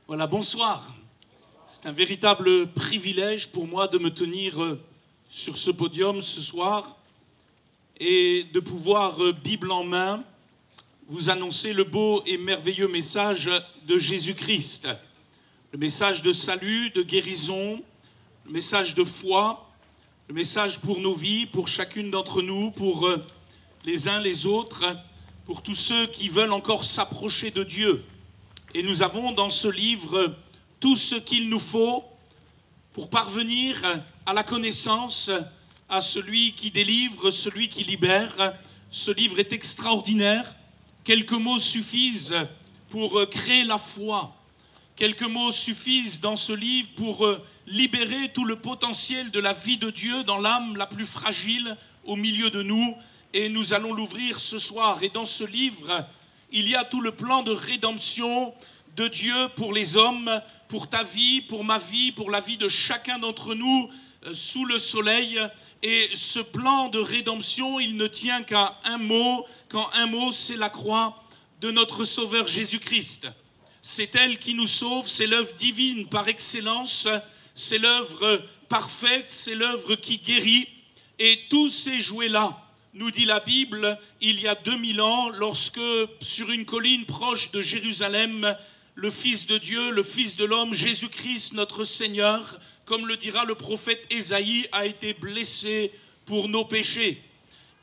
Voilà, bonsoir. C'est un véritable privilège pour moi de me tenir sur ce podium ce soir et de pouvoir, Bible en main, vous annoncer le beau et merveilleux message de Jésus-Christ. Le message de salut, de guérison, le message de foi, le message pour nos vies, pour chacune d'entre nous, pour les uns les autres, pour tous ceux qui veulent encore s'approcher de Dieu. Et nous avons dans ce livre tout ce qu'il nous faut pour parvenir à la connaissance, à celui qui délivre, celui qui libère. Ce livre est extraordinaire. Quelques mots suffisent pour créer la foi. Quelques mots suffisent dans ce livre pour libérer tout le potentiel de la vie de Dieu dans l'âme la plus fragile au milieu de nous. Et nous allons l'ouvrir ce soir. Et dans ce livre, il y a tout le plan de rédemption de Dieu pour les hommes, pour ta vie, pour ma vie, pour la vie de chacun d'entre nous sous le soleil. Et ce plan de rédemption, il ne tient qu'à un mot, quand un mot, c'est la croix de notre Sauveur Jésus-Christ. C'est elle qui nous sauve, c'est l'œuvre divine par excellence, c'est l'œuvre parfaite, c'est l'œuvre qui guérit. Et tous ces jouets-là, nous dit la Bible, il y a 2000 ans, lorsque sur une colline proche de Jérusalem, le Fils de Dieu, le Fils de l'homme, Jésus-Christ, notre Seigneur, comme le dira le prophète Ésaïe, a été blessé pour nos péchés.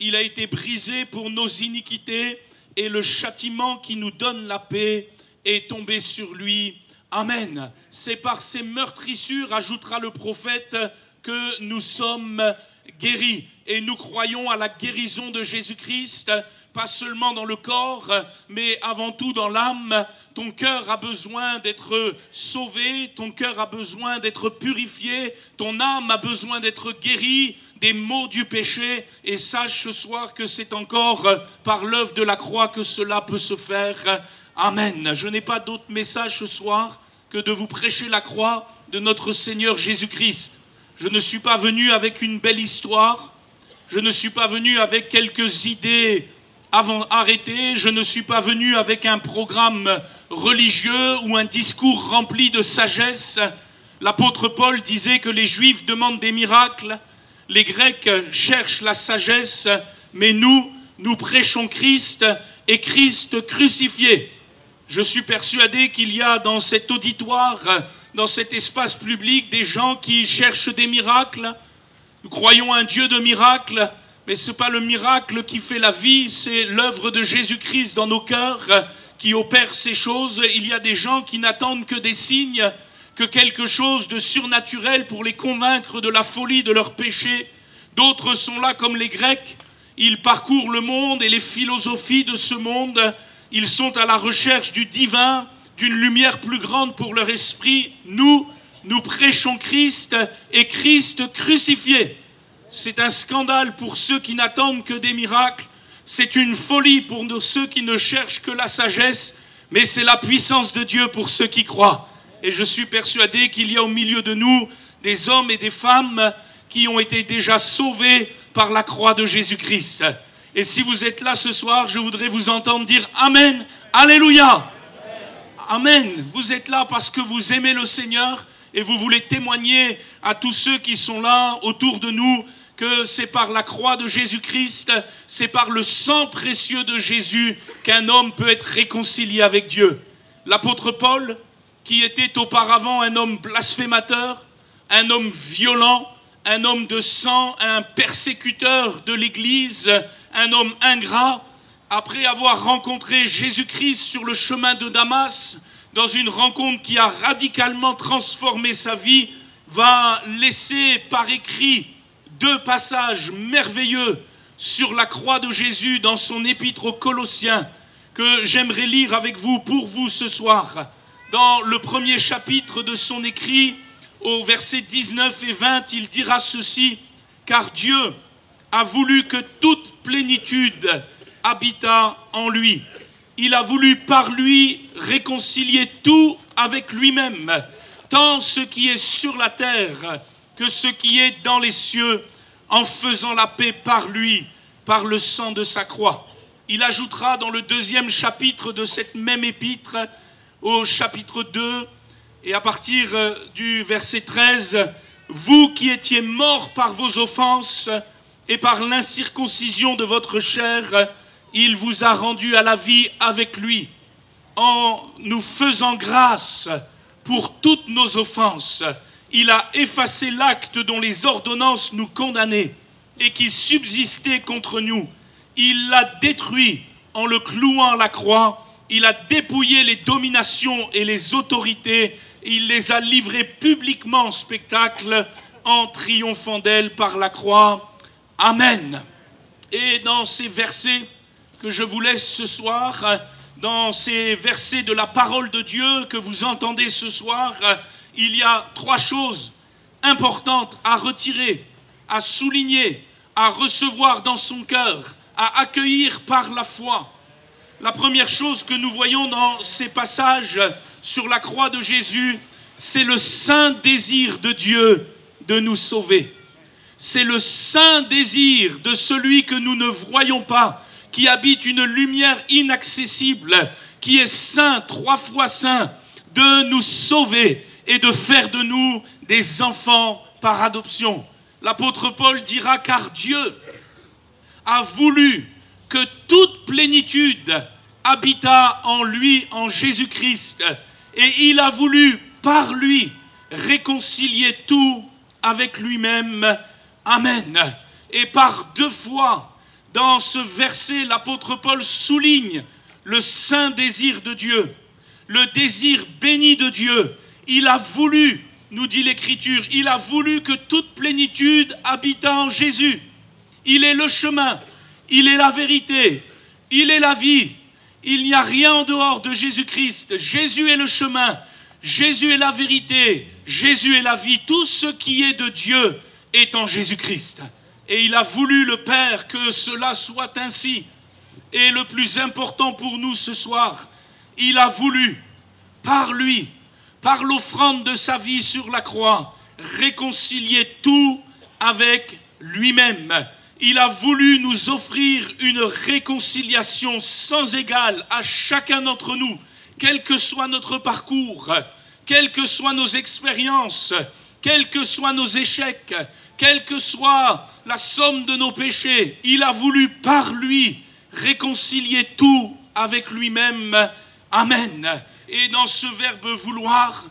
Il a été brisé pour nos iniquités et le châtiment qui nous donne la paix est tombé sur lui. Amen. C'est par ces meurtrissures, ajoutera le prophète, que nous sommes guéris. Et nous croyons à la guérison de Jésus-Christ, pas seulement dans le corps, mais avant tout dans l'âme. Ton cœur a besoin d'être sauvé, ton cœur a besoin d'être purifié, ton âme a besoin d'être guérie des maux du péché. Et sache ce soir que c'est encore par l'œuvre de la croix que cela peut se faire. Amen. Je n'ai pas d'autre message ce soir que de vous prêcher la croix de notre Seigneur Jésus-Christ. Je ne suis pas venu avec une belle histoire. Je ne suis pas venu avec quelques idées arrêtées. Je ne suis pas venu avec un programme religieux ou un discours rempli de sagesse. L'apôtre Paul disait que les Juifs demandent des miracles. Les Grecs cherchent la sagesse. Mais nous prêchons Christ et Christ crucifié. Je suis persuadé qu'il y a dans cet auditoire, dans cet espace public, des gens qui cherchent des miracles. Nous croyons à un Dieu de miracles, mais ce n'est pas le miracle qui fait la vie, c'est l'œuvre de Jésus-Christ dans nos cœurs qui opère ces choses. Il y a des gens qui n'attendent que des signes, que quelque chose de surnaturel pour les convaincre de la folie de leur péché. D'autres sont là comme les Grecs, ils parcourent le monde et les philosophies de ce monde. Ils sont à la recherche du divin, d'une lumière plus grande pour leur esprit. Nous prêchons Christ et Christ crucifié. C'est un scandale pour ceux qui n'attendent que des miracles. C'est une folie pour ceux qui ne cherchent que la sagesse. Mais c'est la puissance de Dieu pour ceux qui croient. Et je suis persuadé qu'il y a au milieu de nous des hommes et des femmes qui ont été déjà sauvés par la croix de Jésus-Christ. Et si vous êtes là ce soir, je voudrais vous entendre dire Amen, Alléluia. Amen. Vous êtes là parce que vous aimez le Seigneur et vous voulez témoigner à tous ceux qui sont là autour de nous que c'est par la croix de Jésus-Christ, c'est par le sang précieux de Jésus qu'un homme peut être réconcilié avec Dieu. L'apôtre Paul, qui était auparavant un homme blasphémateur, un homme violent, un homme de sang, un persécuteur de l'Église, un homme ingrat, après avoir rencontré Jésus-Christ sur le chemin de Damas, dans une rencontre qui a radicalement transformé sa vie, va laisser par écrit 2 passages merveilleux sur la croix de Jésus dans son épître aux Colossiens, que j'aimerais lire avec vous, pour vous ce soir. Dans le premier chapitre de son écrit, au verset 19 et 20, il dira ceci: « Car Dieu a voulu que toute plénitude habitât en lui. Il a voulu par lui réconcilier tout avec lui-même, tant ce qui est sur la terre que ce qui est dans les cieux, en faisant la paix par lui, par le sang de sa croix. » Il ajoutera dans le 2e chapitre de cette même épître, au chapitre 2, Et à partir du verset 13, « Vous qui étiez morts par vos offenses et par l'incirconcision de votre chair, il vous a rendus à la vie avec lui, en nous faisant grâce pour toutes nos offenses. Il a effacé l'acte dont les ordonnances nous condamnaient et qui subsistait contre nous. Il l'a détruit en le clouant à la croix. Il a dépouillé les dominations et les autorités. Il les a livrées publiquement en spectacle en triomphant d'elles par la croix. Amen. » Et dans ces versets que je vous laisse ce soir, dans ces versets de la parole de Dieu que vous entendez ce soir, il y a 3 choses importantes à retirer, à souligner, à recevoir dans son cœur, à accueillir par la foi. La première chose que nous voyons dans ces passages sur la croix de Jésus, c'est le saint désir de Dieu de nous sauver. C'est le saint désir de celui que nous ne voyons pas, qui habite une lumière inaccessible, qui est saint, 3 fois saint, de nous sauver et de faire de nous des enfants par adoption. L'apôtre Paul dira, car Dieu a voulu que toute plénitude habitât en lui, en Jésus-Christ, et il a voulu par lui réconcilier tout avec lui-même. Amen. Et par 2 fois, dans ce verset, l'apôtre Paul souligne le saint désir de Dieu, le désir béni de Dieu. Il a voulu, nous dit l'Écriture, il a voulu que toute plénitude habitât en Jésus. Il est le chemin, il est la vérité, il est la vie. Il n'y a rien en dehors de Jésus-Christ. Jésus est le chemin, Jésus est la vérité, Jésus est la vie. Tout ce qui est de Dieu est en Jésus-Christ. Et il a voulu, le Père, que cela soit ainsi. Et le plus important pour nous ce soir, il a voulu, par lui, par l'offrande de sa vie sur la croix, réconcilier tout avec lui-même. Il a voulu nous offrir une réconciliation sans égale à chacun d'entre nous, quel que soit notre parcours, quelles que soient nos expériences, quels que soient nos échecs, quelle que soit la somme de nos péchés. Il a voulu par lui réconcilier tout avec lui-même. Amen. Et dans ce verbe vouloir,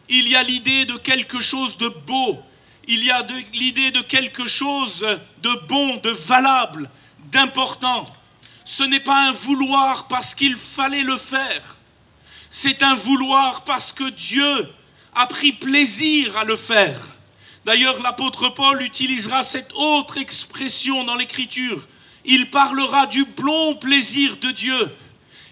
il y a l'idée de quelque chose de beau, il y a l'idée de quelque chose de bon, de valable, d'important. Ce n'est pas un vouloir parce qu'il fallait le faire, c'est un vouloir parce que Dieu a pris plaisir à le faire. D'ailleurs, l'apôtre Paul utilisera cette autre expression dans l'Écriture. Il parlera du bon plaisir de Dieu.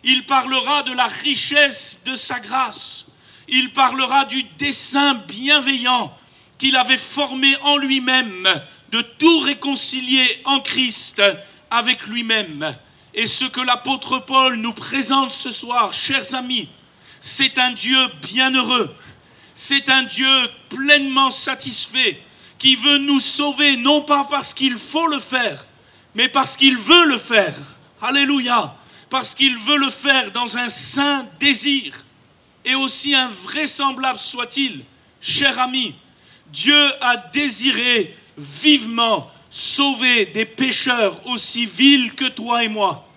Il parlera de la richesse de sa grâce. Il parlera du dessein bienveillant qu'il avait formé en lui-même, de tout réconcilier en Christ avec lui-même. Et ce que l'apôtre Paul nous présente ce soir, chers amis, c'est un Dieu bienheureux. C'est un Dieu pleinement satisfait qui veut nous sauver, non pas parce qu'il faut le faire, mais parce qu'il veut le faire. Alléluia! Parce qu'il veut le faire dans un saint désir. Et aussi invraisemblable soit-il, cher ami, Dieu a désiré vivement sauver des pécheurs aussi vils que toi et moi.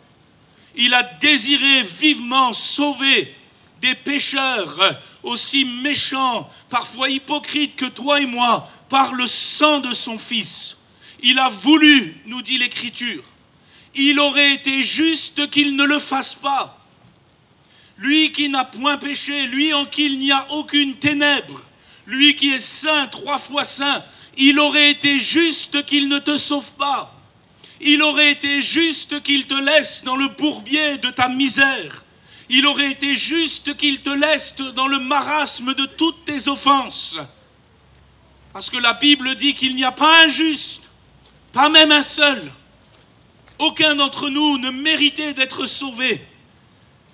Il a désiré vivement sauver des pécheurs aussi méchants, parfois hypocrites que toi et moi, par le sang de son Fils. Il a voulu, nous dit l'Écriture. Il aurait été juste qu'il ne le fasse pas. Lui qui n'a point péché, lui en qui il n'y a aucune ténèbre, lui qui est saint, 3 fois saint, il aurait été juste qu'il ne te sauve pas. Il aurait été juste qu'il te laisse dans le bourbier de ta misère. Il aurait été juste qu'il te laisse dans le marasme de toutes tes offenses. Parce que la Bible dit qu'il n'y a pas un juste, pas même un seul. Aucun d'entre nous ne méritait d'être sauvé.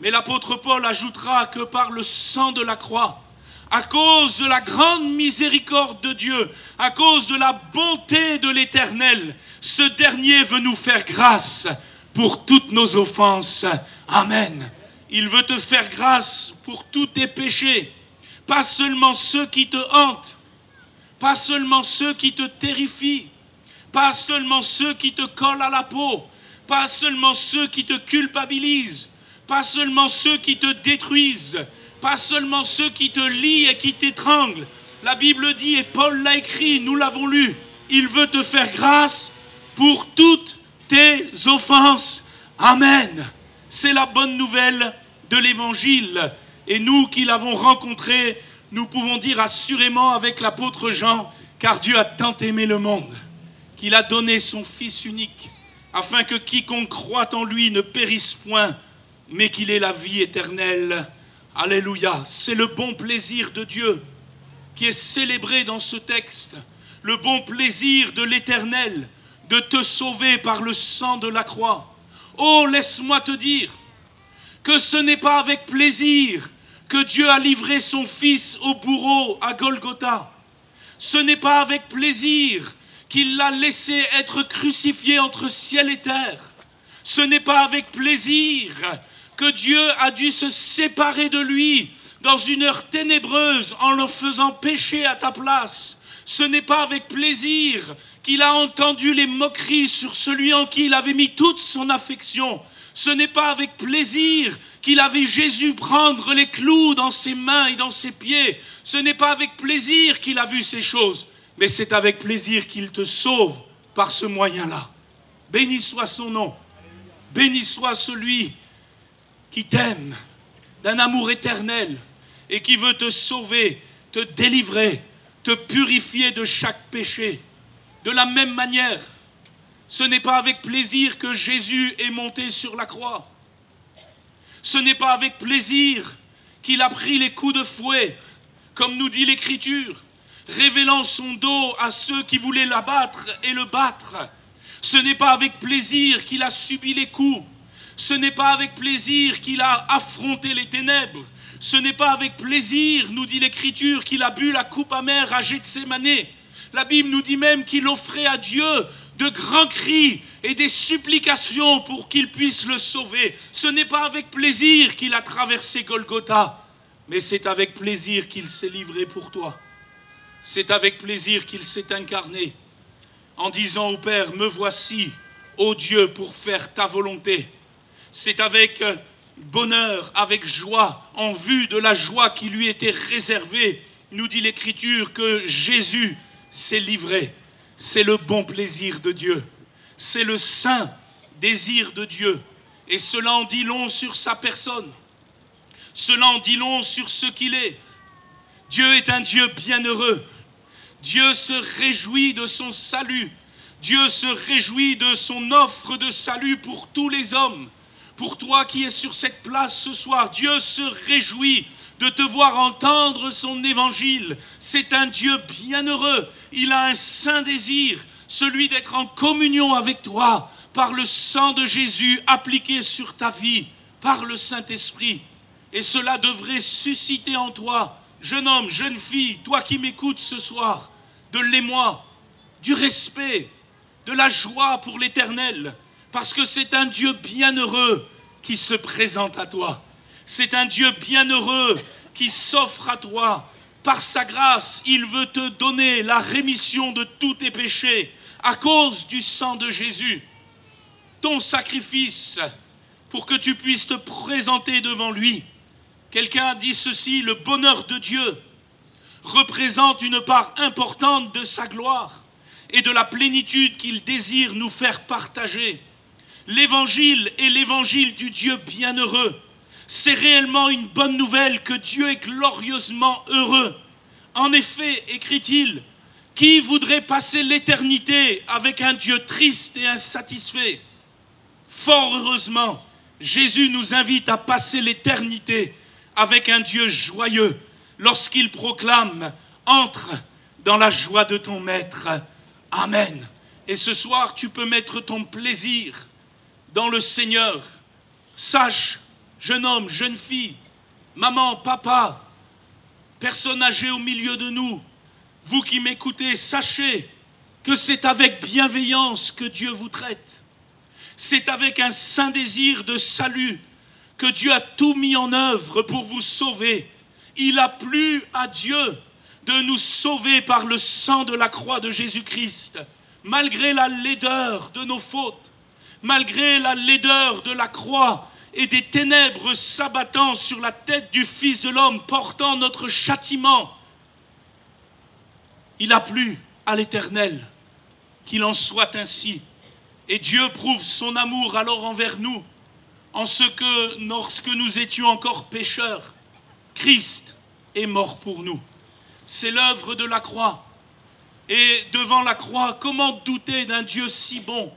Mais l'apôtre Paul ajoutera que par le sang de la croix, à cause de la grande miséricorde de Dieu, à cause de la bonté de l'Éternel, ce dernier veut nous faire grâce pour toutes nos offenses. Amen. Il veut te faire grâce pour tous tes péchés, pas seulement ceux qui te hantent, pas seulement ceux qui te terrifient, pas seulement ceux qui te collent à la peau, pas seulement ceux qui te culpabilisent, pas seulement ceux qui te détruisent, pas seulement ceux qui te lient et qui t'étranglent. La Bible dit, et Paul l'a écrit, nous l'avons lu, il veut te faire grâce pour toutes tes offenses. Amen. C'est la bonne nouvelle de l'Évangile. Et nous qui l'avons rencontré, nous pouvons dire assurément avec l'apôtre Jean, car Dieu a tant aimé le monde, qu'il a donné son Fils unique, afin que quiconque croit en lui ne périsse point, mais qu'il ait la vie éternelle. Alléluia. C'est le bon plaisir de Dieu qui est célébré dans ce texte, le bon plaisir de l'Éternel, de te sauver par le sang de la croix. Oh, laisse-moi te dire que ce n'est pas avec plaisir que Dieu a livré son Fils au bourreau à Golgotha. Ce n'est pas avec plaisir qu'il l'a laissé être crucifié entre ciel et terre. Ce n'est pas avec plaisir que Dieu a dû se séparer de lui dans une heure ténébreuse en le faisant pécher à ta place. Ce n'est pas avec plaisir qu'il a entendu les moqueries sur celui en qui il avait mis toute son affection. Ce n'est pas avec plaisir qu'il a vu Jésus prendre les clous dans ses mains et dans ses pieds. Ce n'est pas avec plaisir qu'il a vu ces choses, mais c'est avec plaisir qu'il te sauve par ce moyen-là. Béni soit son nom. Béni soit celui qui t'aime d'un amour éternel et qui veut te sauver, te délivrer, te purifier de chaque péché. De la même manière, ce n'est pas avec plaisir que Jésus est monté sur la croix. Ce n'est pas avec plaisir qu'il a pris les coups de fouet, comme nous dit l'Écriture, révélant son dos à ceux qui voulaient l'abattre et le battre. Ce n'est pas avec plaisir qu'il a subi les coups. Ce n'est pas avec plaisir qu'il a affronté les ténèbres. Ce n'est pas avec plaisir, nous dit l'Écriture, qu'il a bu la coupe amère à Gethsémane. La Bible nous dit même qu'il offrait à Dieu de grands cris et des supplications pour qu'il puisse le sauver. Ce n'est pas avec plaisir qu'il a traversé Golgotha, mais c'est avec plaisir qu'il s'est livré pour toi. C'est avec plaisir qu'il s'est incarné en disant au Père, me voici, ô Dieu, pour faire ta volonté. C'est avec bonheur, avec joie, en vue de la joie qui lui était réservée, nous dit l'Écriture, que Jésus s'est livré. C'est le bon plaisir de Dieu. C'est le saint désir de Dieu. Et cela en dit long sur sa personne. Cela en dit long sur ce qu'il est. Dieu est un Dieu bienheureux. Dieu se réjouit de son salut. Dieu se réjouit de son offre de salut pour tous les hommes. Pour toi qui es sur cette place ce soir, Dieu se réjouit de te voir entendre son évangile. C'est un Dieu bienheureux. Il a un saint désir, celui d'être en communion avec toi par le sang de Jésus appliqué sur ta vie, par le Saint-Esprit. Et cela devrait susciter en toi, jeune homme, jeune fille, toi qui m'écoutes ce soir, de l'émoi, du respect, de la joie pour l'Éternel, parce que c'est un Dieu bienheureux qui se présente à toi. C'est un Dieu bienheureux qui s'offre à toi. Par sa grâce, il veut te donner la rémission de tous tes péchés à cause du sang de Jésus. Ton sacrifice pour que tu puisses te présenter devant lui. Quelqu'un a dit ceci, le bonheur de Dieu représente une part importante de sa gloire et de la plénitude qu'il désire nous faire partager. L'évangile est l'évangile du Dieu bienheureux. C'est réellement une bonne nouvelle que Dieu est glorieusement heureux. En effet, écrit-il, qui voudrait passer l'éternité avec un Dieu triste et insatisfait? Fort heureusement, Jésus nous invite à passer l'éternité avec un Dieu joyeux lorsqu'il proclame « Entre dans la joie de ton Maître ». Amen. Et ce soir, tu peux mettre ton plaisir dans le Seigneur. Sache, jeune homme, jeune fille, maman, papa, personne âgée au milieu de nous, vous qui m'écoutez, sachez que c'est avec bienveillance que Dieu vous traite. C'est avec un saint désir de salut que Dieu a tout mis en œuvre pour vous sauver. il a plu à Dieu de nous sauver par le sang de la croix de Jésus-Christ, malgré la laideur de nos fautes, malgré la laideur de la croix et des ténèbres s'abattant sur la tête du Fils de l'homme, portant notre châtiment. Il a plu à l'Éternel qu'il en soit ainsi. Et Dieu prouve son amour alors envers nous, en ce que, lorsque nous étions encore pécheurs, Christ est mort pour nous. C'est l'œuvre de la croix. Et devant la croix, comment douter d'un Dieu si bon?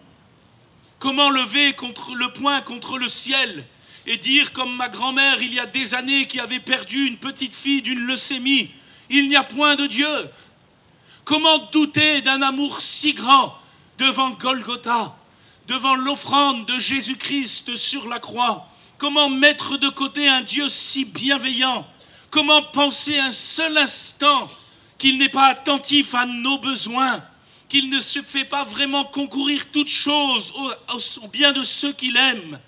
Comment lever le poing contre le ciel et dire, comme ma grand-mère il y a des années qui avait perdu une petite fille d'une leucémie, il n'y a point de Dieu? Comment douter d'un amour si grand devant Golgotha, devant l'offrande de Jésus-Christ sur la croix? Comment mettre de côté un Dieu si bienveillant? Comment penser un seul instant qu'il n'est pas attentif à nos besoins, qu'il ne se fait pas vraiment concourir toutes choses au bien de ceux qu'il aime?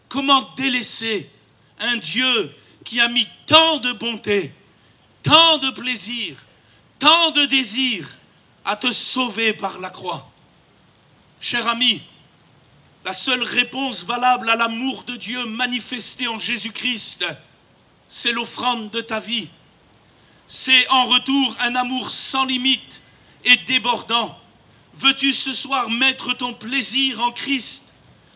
Comment délaisser un Dieu qui a mis tant de bonté, tant de plaisir, tant de désir à te sauver par la croix? Cher ami, la seule réponse valable à l'amour de Dieu manifesté en Jésus-Christ, c'est l'offrande de ta vie. C'est en retour un amour sans limite et débordant. Veux-tu ce soir mettre ton plaisir en Christ,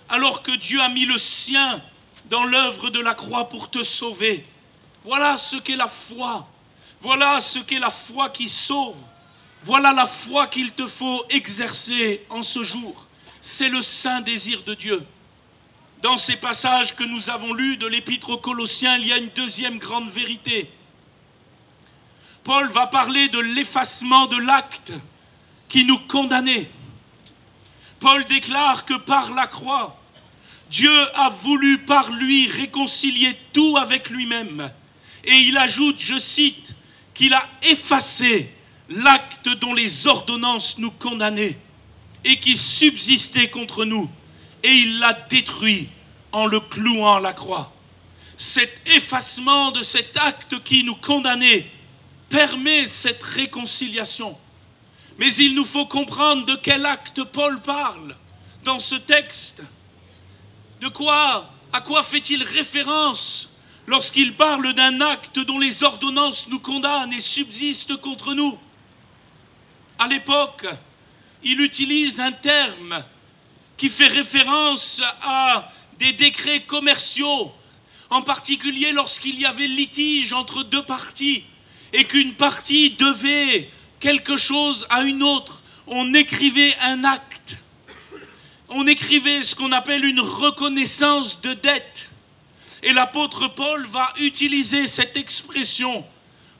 alors que Dieu a mis le sien dans l'œuvre de la croix pour te sauver? Voilà ce qu'est la foi. Voilà ce qu'est la foi qui sauve. Voilà la foi qu'il te faut exercer en ce jour. C'est le saint désir de Dieu. Dans ces passages que nous avons lus de l'Épître aux Colossiens, il y a une deuxième grande vérité. Paul va parler de l'effacement de l'acte qui nous condamnait. Paul déclare que par la croix, Dieu a voulu par lui réconcilier tout avec lui-même. Et il ajoute, je cite, qu'il a effacé l'acte dont les ordonnances nous condamnaient et qui subsistait contre nous, et il l'a détruit en le clouant à la croix. Cet effacement de cet acte qui nous condamnait permet cette réconciliation. Mais il nous faut comprendre de quel acte Paul parle dans ce texte. À quoi fait-il référence lorsqu'il parle d'un acte dont les ordonnances nous condamnent et subsistent contre nous? À l'époque, il utilise un terme qui fait référence à des décrets commerciaux, en particulier lorsqu'il y avait litige entre deux parties et qu'une partie devait quelque chose à une autre. On écrivait un acte. On écrivait ce qu'on appelle une reconnaissance de dette. Et l'apôtre Paul va utiliser cette expression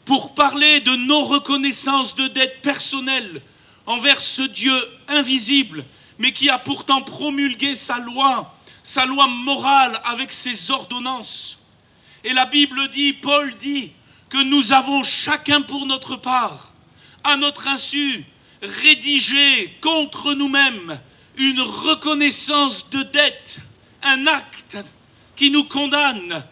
pour parler de nos reconnaissances de dette personnelles envers ce Dieu invisible, mais qui a pourtant promulgué sa loi morale avec ses ordonnances. Et la Bible dit, Paul dit, que nous avons chacun pour notre part, à notre insu, rédigé contre nous-mêmes une reconnaissance de dette, un acte qui nous condamne,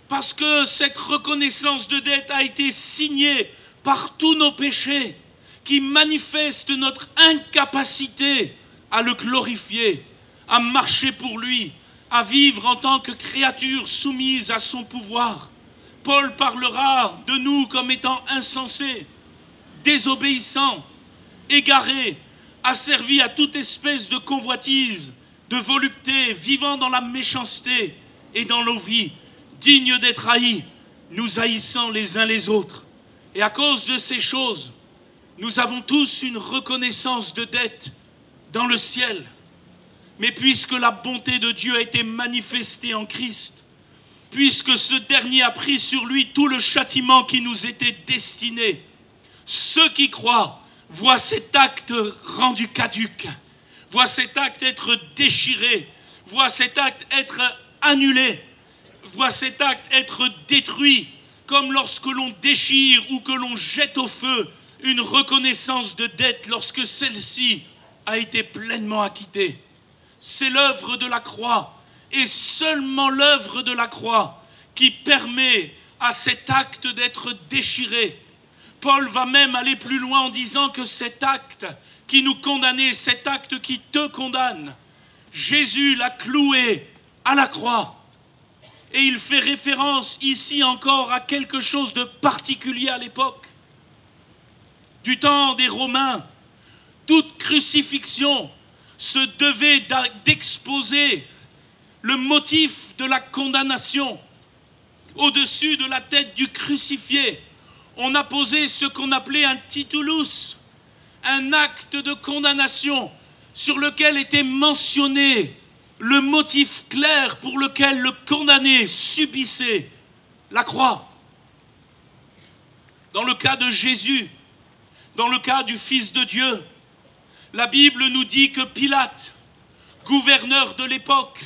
parce que cette reconnaissance de dette a été signée par tous nos péchés, qui manifeste notre incapacité à le glorifier, à marcher pour lui, à vivre en tant que créature soumise à son pouvoir. Paul parlera de nous comme étant insensés, désobéissants, égarés, asservis à toute espèce de convoitise, de volupté, vivant dans la méchanceté et dans nos vies, dignes d'être haïs, nous haïssant les uns les autres. Et à cause de ces choses, nous avons tous une reconnaissance de dette dans le ciel. Mais puisque la bonté de Dieu a été manifestée en Christ, puisque ce dernier a pris sur lui tout le châtiment qui nous était destiné, ceux qui croient voient cet acte rendu caduc, voient cet acte être déchiré, voient cet acte être annulé, voient cet acte être détruit, comme lorsque l'on déchire ou que l'on jette au feu une reconnaissance de dette lorsque celle-ci a été pleinement acquittée. C'est l'œuvre de la croix, et seulement l'œuvre de la croix, qui permet à cet acte d'être déchiré. Paul va même aller plus loin en disant que cet acte qui nous condamnait, cet acte qui te condamne, Jésus l'a cloué à la croix. Et il fait référence ici encore à quelque chose de particulier à l'époque. Du temps des Romains, toute crucifixion se devait d'exposer le motif de la condamnation. Au-dessus de la tête du crucifié, on a posé ce qu'on appelait un titulus, un acte de condamnation sur lequel était mentionné le motif clair pour lequel le condamné subissait la croix. Dans le cas de Jésus, dans le cas du Fils de Dieu, la Bible nous dit que Pilate, gouverneur de l'époque,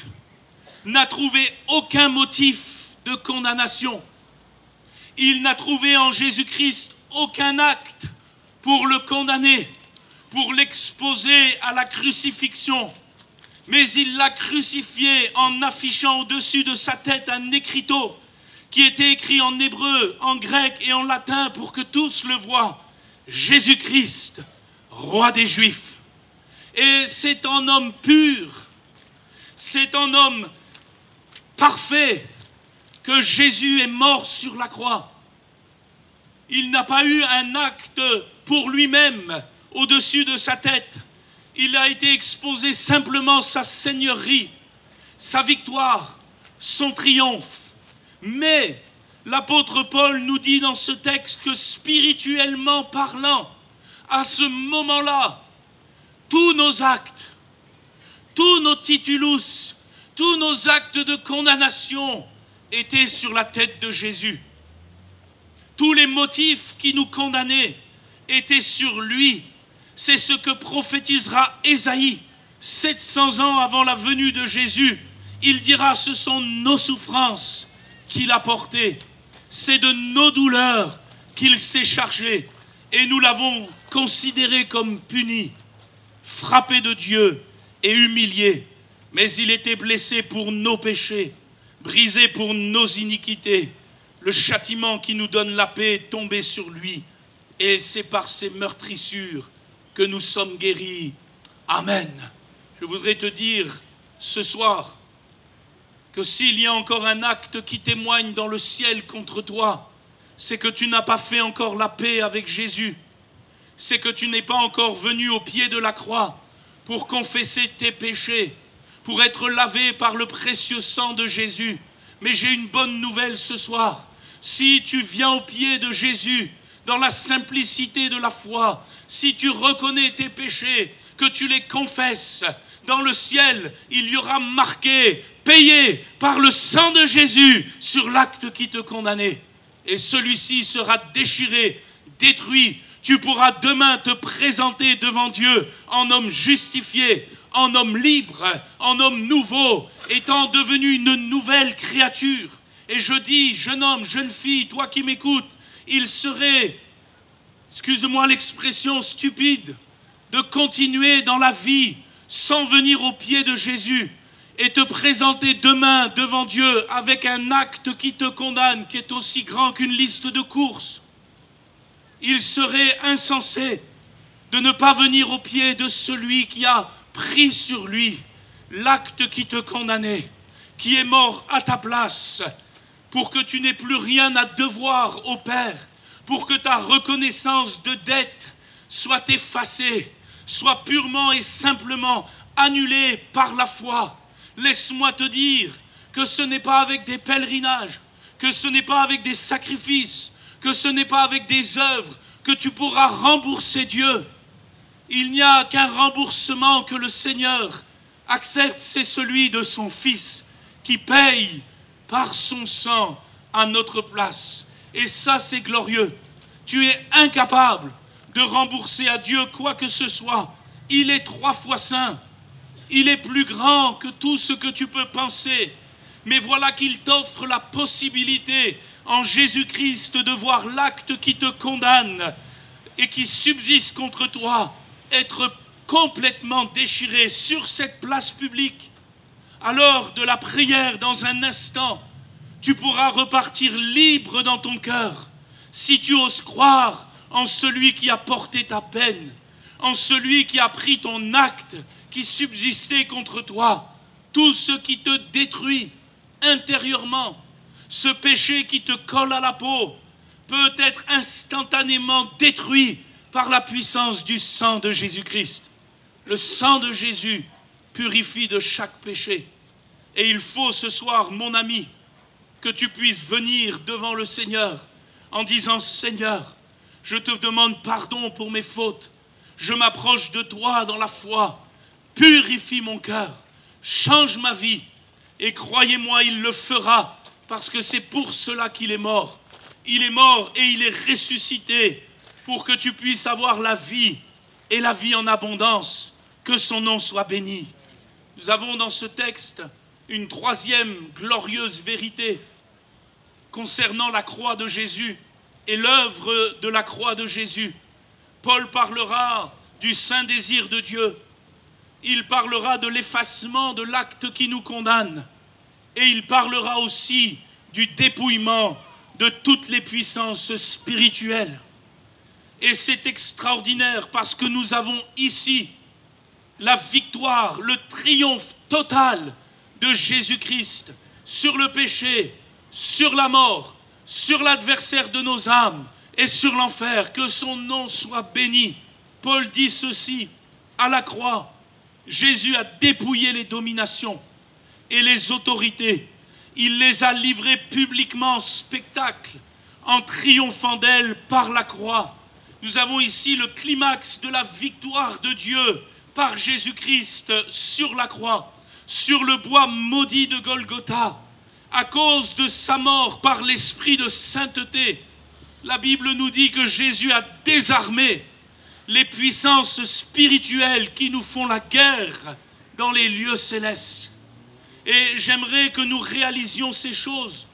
n'a trouvé aucun motif de condamnation. Il n'a trouvé en Jésus-Christ aucun acte pour le condamner, pour l'exposer à la crucifixion. Mais il l'a crucifié en affichant au-dessus de sa tête un écriteau qui était écrit en hébreu, en grec et en latin pour que tous le voient. Jésus-Christ, roi des Juifs. Et c'est en homme pur, c'est en homme parfait que Jésus est mort sur la croix. Il n'a pas eu un acte pour lui-même au-dessus de sa tête. Il a été exposé simplement sa seigneurie, sa victoire, son triomphe. Mais l'apôtre Paul nous dit dans ce texte que spirituellement parlant, à ce moment-là, tous nos actes, tous nos titulus, tous nos actes de condamnation étaient sur la tête de Jésus. Tous les motifs qui nous condamnaient étaient sur lui. C'est ce que prophétisera Ésaïe 700 ans avant la venue de Jésus. Il dira, ce sont nos souffrances qu'il a portées. C'est de nos douleurs qu'il s'est chargé. Et nous l'avons considéré comme puni, frappé de Dieu et humilié. Mais il était blessé pour nos péchés, brisé pour nos iniquités. Le châtiment qui nous donne la paix est tombé sur lui. Et c'est par ses meurtrissures que nous sommes guéris. Amen. Je voudrais te dire ce soir que s'il y a encore un acte qui témoigne dans le ciel contre toi, c'est que tu n'as pas fait encore la paix avec Jésus. C'est que tu n'es pas encore venu au pied de la croix pour confesser tes péchés, pour être lavé par le précieux sang de Jésus. Mais j'ai une bonne nouvelle ce soir. Si tu viens au pied de Jésus, dans la simplicité de la foi, si tu reconnais tes péchés, que tu les confesses, dans le ciel, il y aura marqué, payé par le sang de Jésus sur l'acte qui te condamnait. Et celui-ci sera déchiré, détruit. Tu pourras demain te présenter devant Dieu en homme justifié, en homme libre, en homme nouveau, étant devenu une nouvelle créature. Et je dis, jeune homme, jeune fille, toi qui m'écoutes, il serait, excuse-moi l'expression stupide, de continuer dans la vie sans venir au pied de Jésus et te présenter demain devant Dieu avec un acte qui te condamne, qui est aussi grand qu'une liste de courses. Il serait insensé de ne pas venir au pied de celui qui a pris sur lui l'acte qui te condamnait, qui est mort à ta place, pour que tu n'aies plus rien à devoir au Père, pour que ta reconnaissance de dette soit effacée, soit purement et simplement annulée par la foi. Laisse-moi te dire que ce n'est pas avec des pèlerinages, que ce n'est pas avec des sacrifices, que ce n'est pas avec des œuvres que tu pourras rembourser Dieu. Il n'y a qu'un remboursement que le Seigneur accepte, c'est celui de son Fils qui paye par son sang à notre place. Et ça, c'est glorieux. Tu es incapable de rembourser à Dieu quoi que ce soit. Il est 3 fois saint. Il est plus grand que tout ce que tu peux penser. Mais voilà qu'il t'offre la possibilité en Jésus-Christ de voir l'acte qui te condamne et qui subsiste contre toi être complètement déchiré sur cette place publique. Alors de la prière dans un instant, Tu pourras repartir libre dans ton cœur si tu oses croire en celui qui a porté ta peine, en celui qui a pris ton acte qui subsistait contre toi, tout ce qui te détruit intérieurement, ce péché qui te colle à la peau, peut être instantanément détruit par la puissance du sang de Jésus-Christ. Le sang de Jésus purifie de chaque péché. Et il faut ce soir, mon ami, que tu puisses venir devant le Seigneur en disant « Seigneur, je te demande pardon pour mes fautes. Je m'approche de toi dans la foi. Purifie mon cœur. Change ma vie. Et croyez-moi, il le fera parce que c'est pour cela qu'il est mort. Il est mort et il est ressuscité pour que tu puisses avoir la vie et la vie en abondance. Que son nom soit béni. » Nous avons dans ce texte une troisième glorieuse vérité concernant la croix de Jésus et l'œuvre de la croix de Jésus. Paul parlera du saint désir de Dieu. Il parlera de l'effacement de l'acte qui nous condamne. Et il parlera aussi du dépouillement de toutes les puissances spirituelles. Et c'est extraordinaire parce que nous avons ici la victoire, le triomphe total de Jésus-Christ sur le péché, sur la mort, sur l'adversaire de nos âmes et sur l'enfer. Que son nom soit béni. Paul dit ceci, à la croix, Jésus a dépouillé les dominations et les autorités. Il les a livrées publiquement en spectacle, en triomphant d'elles par la croix. Nous avons ici le climax de la victoire de Dieu par Jésus-Christ sur la croix, sur le bois maudit de Golgotha, à cause de sa mort par l'esprit de sainteté. La Bible nous dit que Jésus a désarmé les puissances spirituelles qui nous font la guerre dans les lieux célestes. Et j'aimerais que nous réalisions ces choses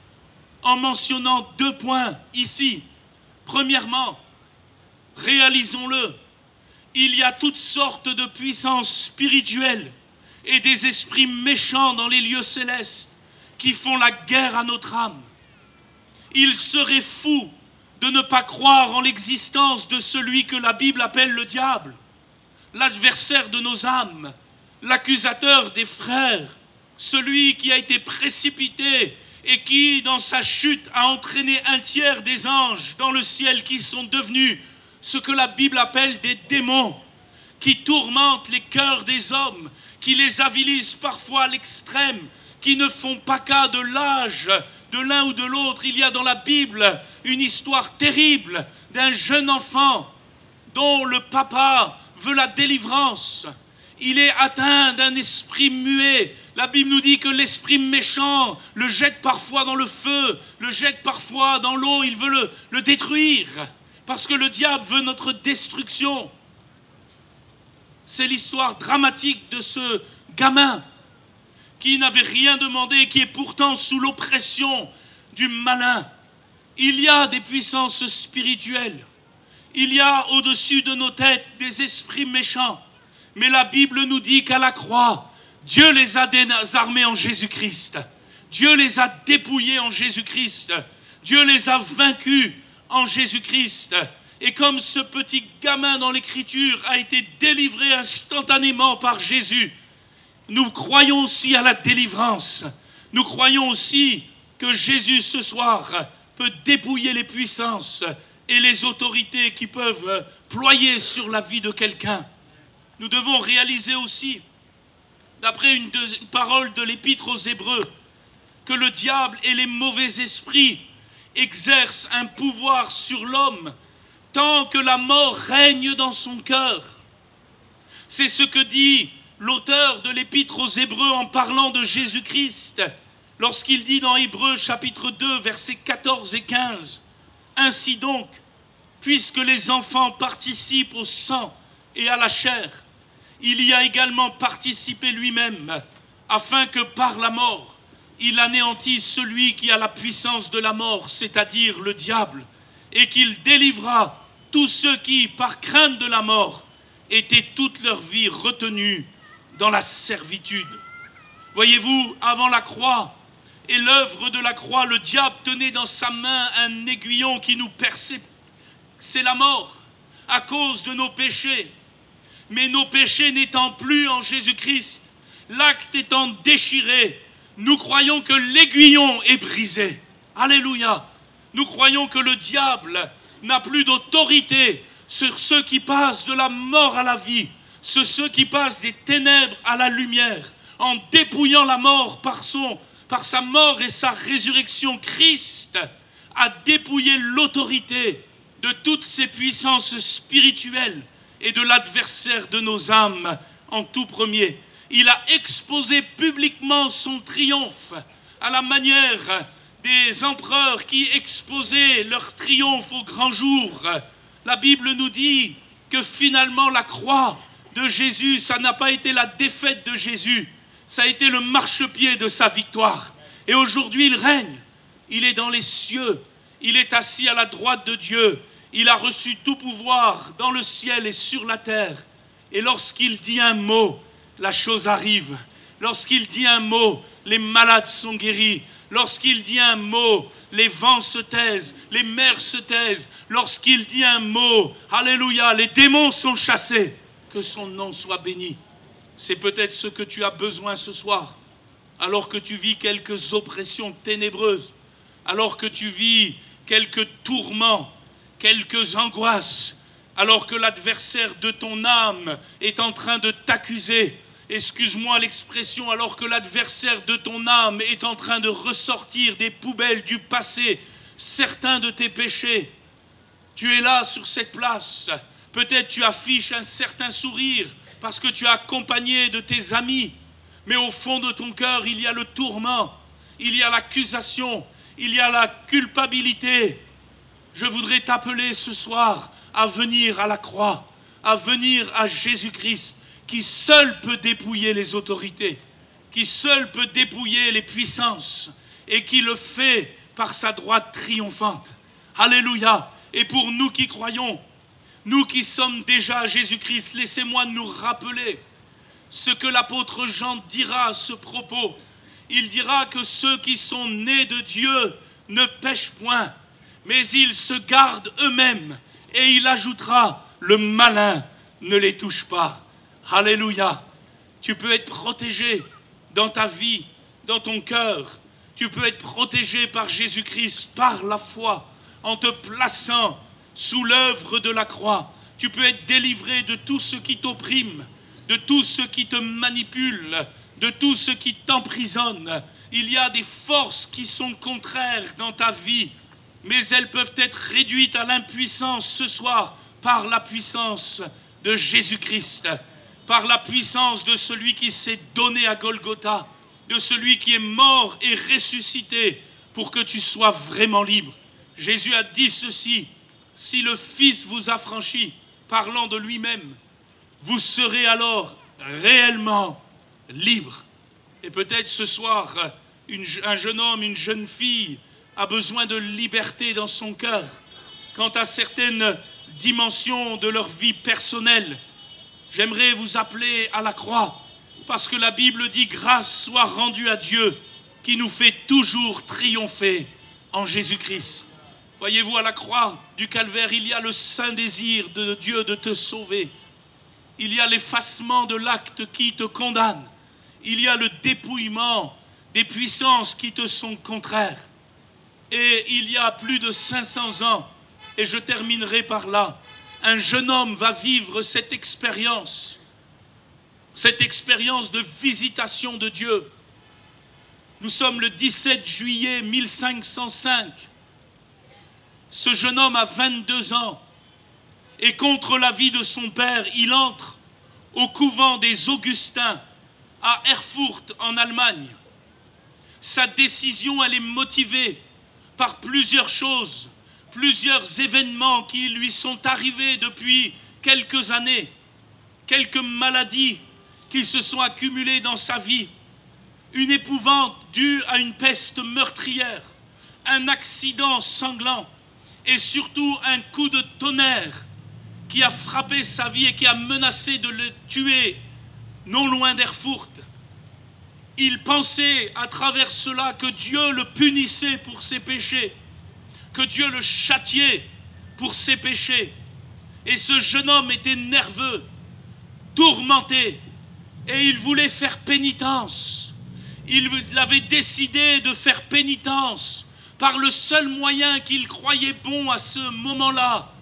en mentionnant 2 points ici. Premièrement, réalisons-le, il y a toutes sortes de puissances spirituelles et des esprits méchants dans les lieux célestes qui font la guerre à notre âme. Il serait fou de ne pas croire en l'existence de celui que la Bible appelle le diable, l'adversaire de nos âmes, l'accusateur des frères, celui qui a été précipité et qui, dans sa chute, a entraîné 1/3 des anges dans le ciel qui sont devenus ce que la Bible appelle des démons, qui tourmentent les cœurs des hommes, qui les avilisent parfois à l'extrême, qui ne font pas cas de l'âge de l'un ou de l'autre. Il y a dans la Bible une histoire terrible d'un jeune enfant dont le papa veut la délivrance. Il est atteint d'un esprit muet. La Bible nous dit que l'esprit méchant le jette parfois dans le feu, le jette parfois dans l'eau. Il veut le détruire parce que le diable veut notre destruction. C'est l'histoire dramatique de ce gamin qui n'avait rien demandé et qui est pourtant sous l'oppression du malin. Il y a des puissances spirituelles. Il y a au-dessus de nos têtes des esprits méchants. Mais la Bible nous dit qu'à la croix, Dieu les a désarmés en Jésus-Christ. Dieu les a dépouillés en Jésus-Christ. Dieu les a vaincus en Jésus-Christ. Et comme ce petit gamin dans l'Écriture a été délivré instantanément par Jésus, nous croyons aussi à la délivrance. Nous croyons aussi que Jésus ce soir peut dépouiller les puissances et les autorités qui peuvent ployer sur la vie de quelqu'un. Nous devons réaliser aussi, d'après une parole de l'Épître aux Hébreux, que le diable et les mauvais esprits exercent un pouvoir sur l'homme tant que la mort règne dans son cœur. C'est ce que dit l'auteur de l'Épître aux Hébreux en parlant de Jésus-Christ, lorsqu'il dit dans Hébreux chapitre 2, versets 14 et 15, « Ainsi donc, puisque les enfants participent au sang et à la chair, il y a également participé lui-même, afin que par la mort, il anéantisse celui qui a la puissance de la mort, c'est-à-dire le diable, et qu'il délivra tous ceux qui, par crainte de la mort, étaient toute leur vie retenus dans la servitude. » Voyez-vous, avant la croix et l'œuvre de la croix, le diable tenait dans sa main un aiguillon qui nous perçait. C'est la mort à cause de nos péchés. Mais nos péchés n'étant plus en Jésus-Christ, l'acte étant déchiré, nous croyons que l'aiguillon est brisé. Alléluia. Nous croyons que le diable n'a plus d'autorité sur ceux qui passent de la mort à la vie, sur ceux qui passent des ténèbres à la lumière, en dépouillant la mort par sa mort et sa résurrection. Christ a dépouillé l'autorité de toutes ces puissances spirituelles et de l'adversaire de nos âmes en tout premier. Il a exposé publiquement son triomphe à la manière des empereurs qui exposaient leur triomphe au grand jour. La Bible nous dit que finalement la croix de Jésus, ça n'a pas été la défaite de Jésus, ça a été le marchepied de sa victoire. Et aujourd'hui il règne, il est dans les cieux, il est assis à la droite de Dieu, il a reçu tout pouvoir dans le ciel et sur la terre. Et lorsqu'il dit un mot, la chose arrive. Lorsqu'il dit un mot, les malades sont guéris. Lorsqu'il dit un mot, les vents se taisent, les mers se taisent. Lorsqu'il dit un mot, alléluia, les démons sont chassés. Que son nom soit béni. C'est peut-être ce que tu as besoin ce soir, alors que tu vis quelques oppressions ténébreuses, alors que tu vis quelques tourments, quelques angoisses, alors que l'adversaire de ton âme est en train de t'accuser. Excuse-moi l'expression, alors que l'adversaire de ton âme est en train de ressortir des poubelles du passé, certains de tes péchés. Tu es là sur cette place. Peut-être tu affiches un certain sourire parce que tu es accompagné de tes amis. Mais au fond de ton cœur, il y a le tourment, il y a l'accusation, il y a la culpabilité. Je voudrais t'appeler ce soir à venir à la croix, à venir à Jésus-Christ, qui seul peut dépouiller les autorités, qui seul peut dépouiller les puissances, et qui le fait par sa droite triomphante. Alléluia. Et pour nous qui croyons, nous qui sommes déjà à Jésus-Christ, laissez-moi nous rappeler ce que l'apôtre Jean dira à ce propos. Il dira que ceux qui sont nés de Dieu ne pêchent point, mais ils se gardent eux-mêmes. Et il ajoutera, le malin ne les touche pas. Alléluia. Tu peux être protégé dans ta vie, dans ton cœur. Tu peux être protégé par Jésus-Christ, par la foi, en te plaçant sous l'œuvre de la croix. Tu peux être délivré de tout ce qui t'opprime, de tout ce qui te manipule, de tout ce qui t'emprisonne. Il y a des forces qui sont contraires dans ta vie, mais elles peuvent être réduites à l'impuissance ce soir par la puissance de Jésus-Christ, par la puissance de celui qui s'est donné à Golgotha, de celui qui est mort et ressuscité pour que tu sois vraiment libre. Jésus a dit ceci: si le Fils vous affranchit, parlant de lui-même, vous serez alors réellement libre. Et peut-être ce soir, un jeune homme, une jeune fille a besoin de liberté dans son cœur quant à certaines dimensions de leur vie personnelle. J'aimerais vous appeler à la croix, parce que la Bible dit: grâce soit rendue à Dieu qui nous fait toujours triompher en Jésus-Christ. Voyez-vous, à la croix du Calvaire, il y a le saint désir de Dieu de te sauver. Il y a l'effacement de l'acte qui te condamne. Il y a le dépouillement des puissances qui te sont contraires. Et il y a plus de 500 ans, et je terminerai par là, un jeune homme va vivre cette expérience de visitation de Dieu. Nous sommes le 17 juillet 1505. Ce jeune homme a 22 ans et contre l'avis de son père, il entre au couvent des Augustins à Erfurt en Allemagne. Sa décision, elle est motivée par plusieurs choses, plusieurs événements qui lui sont arrivés depuis quelques années, quelques maladies qui se sont accumulées dans sa vie, une épouvante due à une peste meurtrière, un accident sanglant et surtout un coup de tonnerre qui a frappé sa vie et qui a menacé de le tuer non loin d'Erfurt. il pensait à travers cela que Dieu le punissait pour ses péchés, que Dieu le châtiait pour ses péchés. Et ce jeune homme était nerveux, tourmenté, et il voulait faire pénitence. Il avait décidé de faire pénitence par le seul moyen qu'il croyait bon à ce moment-là,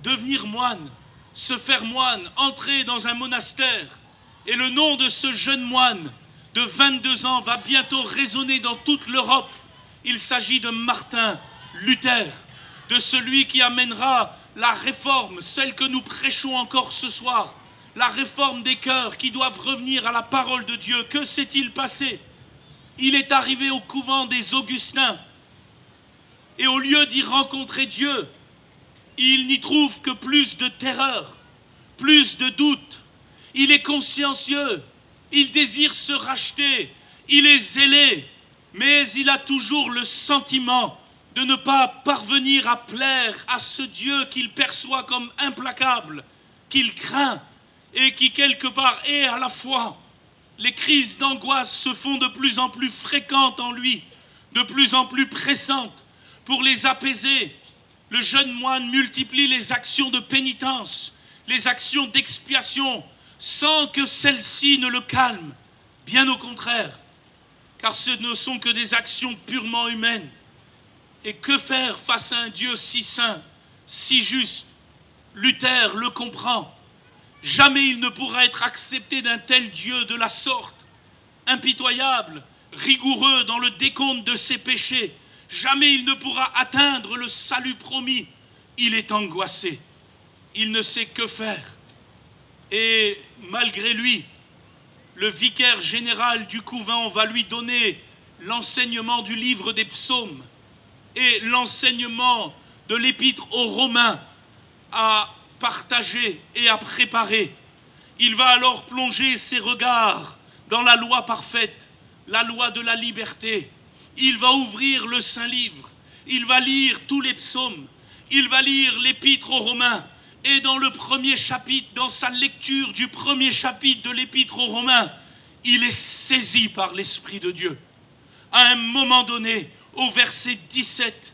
devenir moine, se faire moine, entrer dans un monastère. Et le nom de ce jeune moine de 22 ans va bientôt résonner dans toute l'Europe. Il s'agit de Martin Luther, de celui qui amènera la réforme, celle que nous prêchons encore ce soir, la réforme des cœurs qui doivent revenir à la parole de Dieu. Que s'est-il passé? Il est arrivé au couvent des Augustins et au lieu d'y rencontrer Dieu, il n'y trouve que plus de terreur, plus de doute. Il est consciencieux, il désire se racheter, il est zélé, mais il a toujours le sentiment de ne pas parvenir à plaire à ce Dieu qu'il perçoit comme implacable, qu'il craint et qui quelque part est à la fois. Les crises d'angoisse se font de plus en plus fréquentes en lui, de plus en plus pressantes. Pour les apaiser, le jeune moine multiplie les actions de pénitence, les actions d'expiation, sans que celles-ci ne le calment. Bien au contraire, car ce ne sont que des actions purement humaines. Et que faire face à un Dieu si saint, si juste? Luther le comprend. Jamais il ne pourra être accepté d'un tel Dieu de la sorte, impitoyable, rigoureux dans le décompte de ses péchés. Jamais il ne pourra atteindre le salut promis. Il est angoissé. Il ne sait que faire. Et malgré lui, le vicaire général du couvent va lui donner l'enseignement du livre des psaumes et l'enseignement de l'épître aux Romains à partager et à préparer. Il va alors plonger ses regards dans la loi parfaite, la loi de la liberté. Il va ouvrir le Saint-Livre, il va lire tous les psaumes, il va lire l'épître aux Romains. Et dans le premier chapitre, dans sa lecture du premier chapitre de l'épître aux Romains, il est saisi par l'Esprit de Dieu. À un moment donné, au verset 17,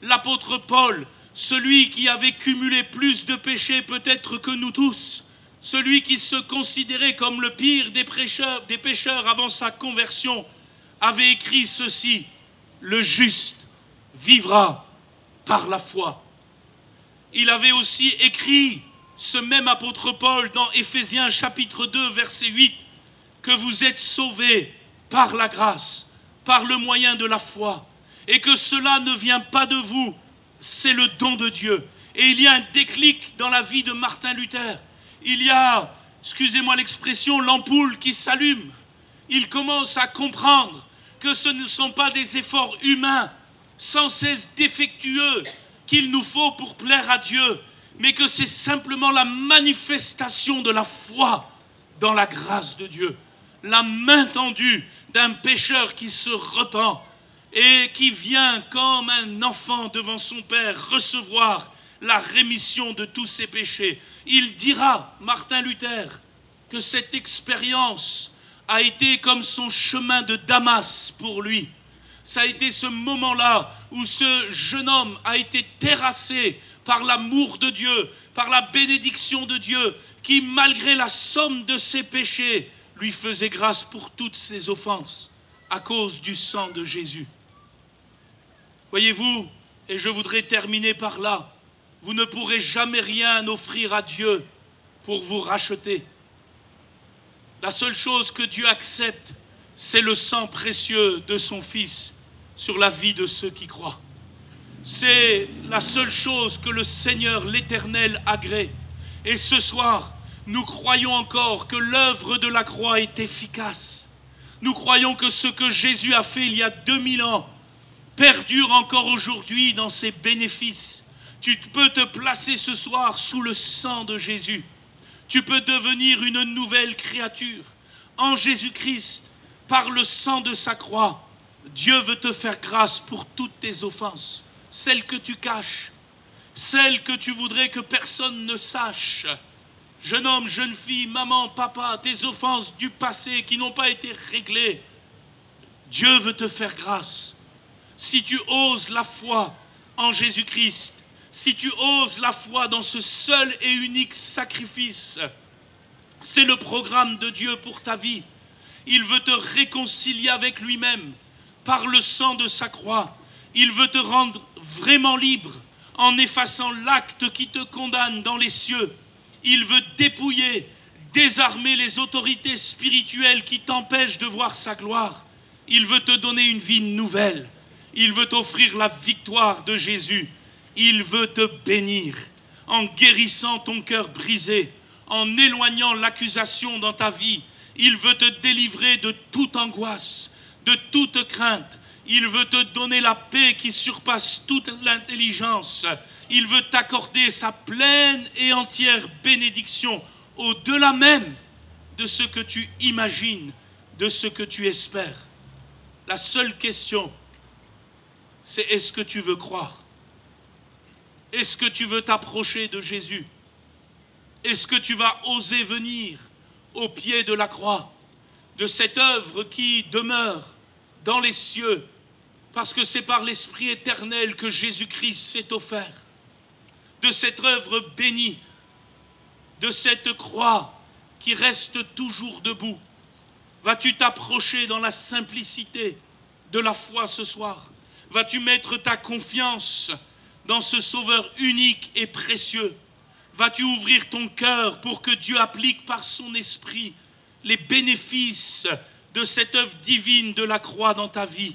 l'apôtre Paul, celui qui avait cumulé plus de péchés peut-être que nous tous, celui qui se considérait comme le pire des pécheurs avant sa conversion, avait écrit ceci: le juste vivra par la foi. Il avait aussi écrit, ce même apôtre Paul, dans Éphésiens chapitre 2, verset 8, que vous êtes sauvés par la grâce, par le moyen de la foi, et que cela ne vient pas de vous, c'est le don de Dieu. Et il y a un déclic dans la vie de Martin Luther. Il y a, excusez-moi l'expression, l'ampoule qui s'allume. Il commence à comprendre que ce ne sont pas des efforts humains, sans cesse défectueux, qu'il nous faut pour plaire à Dieu, mais que c'est simplement la manifestation de la foi dans la grâce de Dieu, la main tendue d'un pécheur qui se repent et qui vient comme un enfant devant son Père recevoir la rémission de tous ses péchés. Il dira, Martin Luther, que cette expérience a été comme son chemin de Damas pour lui. Ça a été ce moment-là où ce jeune homme a été terrassé par l'amour de Dieu, par la bénédiction de Dieu, qui, malgré la somme de ses péchés, lui faisait grâce pour toutes ses offenses, à cause du sang de Jésus. Voyez-vous, et je voudrais terminer par là, vous ne pourrez jamais rien offrir à Dieu pour vous racheter. La seule chose que Dieu accepte, c'est le sang précieux de son Fils sur la vie de ceux qui croient. C'est la seule chose que le Seigneur l'Éternel agrée. Et ce soir, nous croyons encore que l'œuvre de la croix est efficace. Nous croyons que ce que Jésus a fait il y a 2000 ans perdure encore aujourd'hui dans ses bénéfices. Tu peux te placer ce soir sous le sang de Jésus. Tu peux devenir une nouvelle créature en Jésus-Christ par le sang de sa croix. Dieu veut te faire grâce pour toutes tes offenses, celles que tu caches, celles que tu voudrais que personne ne sache. Jeune homme, jeune fille, maman, papa, tes offenses du passé qui n'ont pas été réglées, Dieu veut te faire grâce. Si tu oses la foi en Jésus-Christ, si tu oses la foi dans ce seul et unique sacrifice, c'est le programme de Dieu pour ta vie. Il veut te réconcilier avec lui-même par le sang de sa croix. Il veut te rendre vraiment libre en effaçant l'acte qui te condamne dans les cieux. Il veut dépouiller, désarmer les autorités spirituelles qui t'empêchent de voir sa gloire. Il veut te donner une vie nouvelle. Il veut t'offrir la victoire de Jésus. Il veut te bénir en guérissant ton cœur brisé, en éloignant l'accusation dans ta vie. Il veut te délivrer de toute angoisse, de toute crainte. Il veut te donner la paix qui surpasse toute l'intelligence. Il veut t'accorder sa pleine et entière bénédiction au-delà même de ce que tu imagines, de ce que tu espères. La seule question, c'est est-ce que tu veux croire? Est-ce que tu veux t'approcher de Jésus? Est-ce que tu vas oser venir au pied de la croix, de cette œuvre qui demeure dans les cieux, parce que c'est par l'Esprit éternel que Jésus-Christ s'est offert, de cette œuvre bénie, de cette croix qui reste toujours debout? Vas-tu t'approcher dans la simplicité de la foi ce soir? Vas-tu mettre ta confiance dans ce Sauveur unique et précieux? Vas-tu ouvrir ton cœur pour que Dieu applique par son esprit les bénéfices de cette œuvre divine de la croix dans ta vie?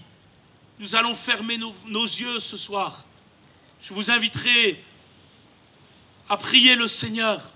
Nous allons fermer nos yeux ce soir. Je vous inviterai à prier le Seigneur